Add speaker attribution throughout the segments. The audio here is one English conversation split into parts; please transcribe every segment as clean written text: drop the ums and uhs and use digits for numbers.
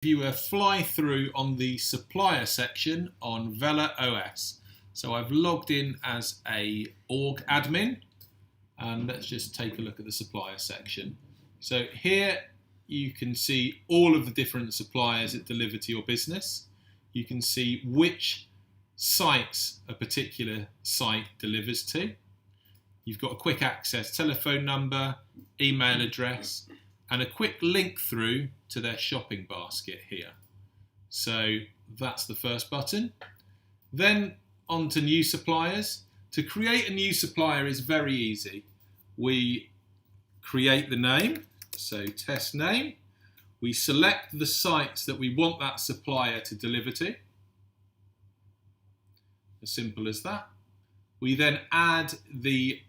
Speaker 1: You a fly through on the supplier section on Vela OS. So I've logged in as a org admin, and let's just take a look at the supplier section. So here you can see all of the different suppliers that deliver to your business. You can see which sites a particular site delivers to. You've got a quick access telephone number, email address, and a quick link through to their shopping basket here. So that's the first button. Then on to new suppliers. To create a new supplier is very easy. We create the name, so test name. We select the sites that we want that supplier to deliver to. As simple as that. We then add the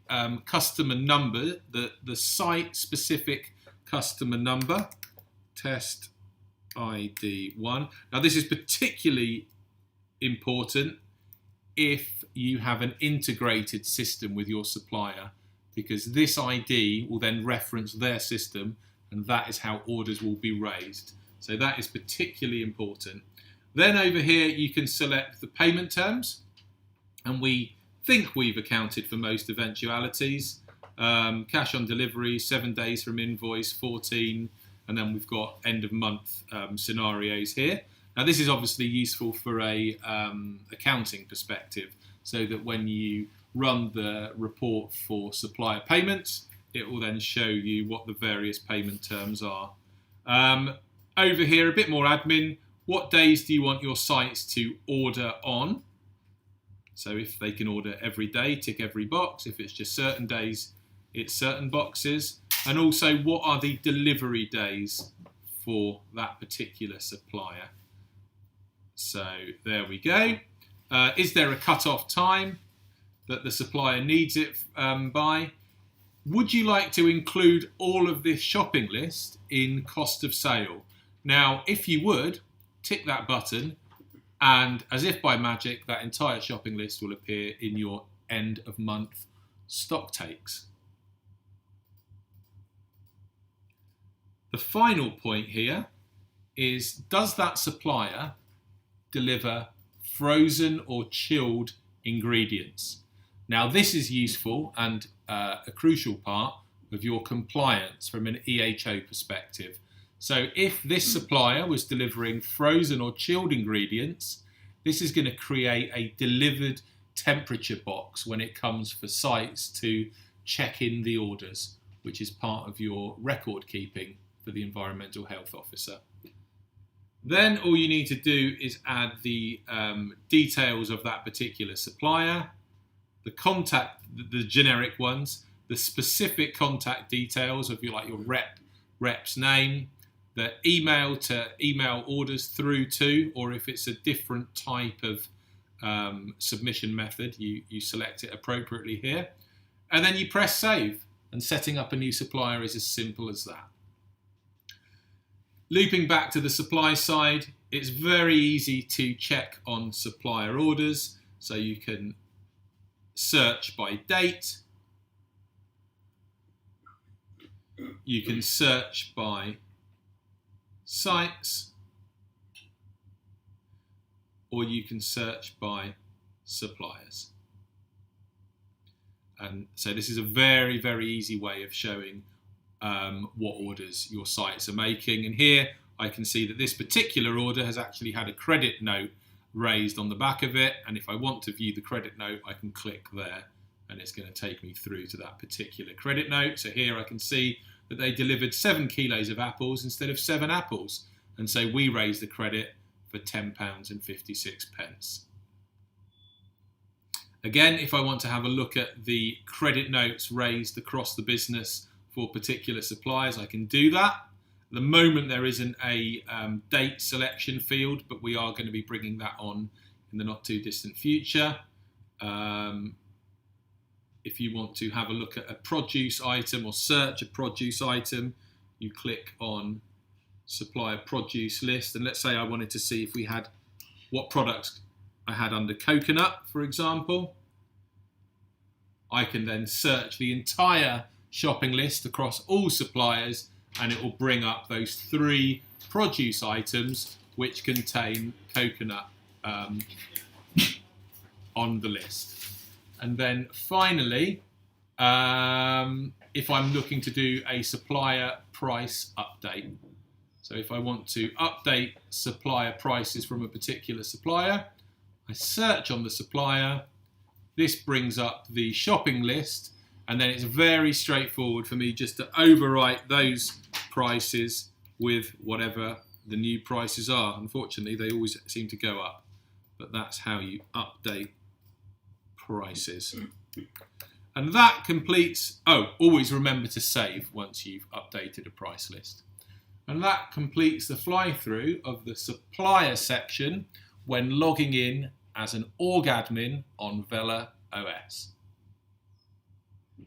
Speaker 1: customer number, the site-specific customer number, test ID 1. Now this is particularly important if you have an integrated system with your supplier, because this ID will then reference their system, and that is how orders will be raised. So that is particularly important. Then over here you can select the payment terms, and we think we've accounted for most eventualities. Cash on delivery, 7 days from invoice, 14, and then we've got end of month scenarios here. Now this is obviously useful for a accounting perspective, so that when you run the report for supplier payments, it will then show you what the various payment terms are. Over here, a bit more admin. What days do you want your sites to order on? So if they can order every day, tick every box. If it's just certain days, it's certain boxes. And also, what are the delivery days for that particular supplier? So there we go. Is there a cut-off time that the supplier needs it by? Would you like to include all of this shopping list in cost of sale? Now, if you would, tick that button, and as if by magic, that entire shopping list will appear in your end of month stock takes. The final point here is, does that supplier deliver frozen or chilled ingredients? Now this is useful and a crucial part of your compliance from an EHO perspective. So if this supplier was delivering frozen or chilled ingredients, this is going to create a delivered temperature box when it comes for sites to check in the orders, which is part of your record keeping for the environmental health officer. Then all you need to do is add the details of that particular supplier, the contact, the generic ones, the specific contact details of your rep's name, the email to email orders through to, or if it's a different type of submission method, you select it appropriately here. And then you press save, and setting up a new supplier is as simple as that. Looping back to the supply side, it's very easy to check on supplier orders. So you can search by date. You can search by sites, or you can search by suppliers. And so this is a very, very easy way of showing what orders your sites are making. And here I can see that this particular order has actually had a credit note raised on the back of it. And if I want to view the credit note, I can click there and it's going to take me through to that particular credit note. So here I can see that they delivered 7 kilos of apples instead of 7 apples. And so we raised the credit for £10.56. Again, if I want to have a look at the credit notes raised across the business for particular suppliers, I can do that. At the moment, there isn't a date selection field, but we are going to be bringing that on in the not too distant future. If you want to have a look at a produce item or search a produce item, you click on supplier produce list. And let's say I wanted to see if we had what products I had under coconut, for example. I can then search the entire shopping list across all suppliers, and it will bring up those 3 produce items which contain coconut on the list. And then finally, if I'm looking to do a supplier price update. So if I want to update supplier prices from a particular supplier, I search on the supplier. This brings up the shopping list, and then it's very straightforward for me just to overwrite those prices with whatever the new prices are. Unfortunately, they always seem to go up, but that's how you update prices. And that completes, always remember to save once you've updated a price list. And that completes the fly through of the supplier section when logging in as an org admin on Vela OS.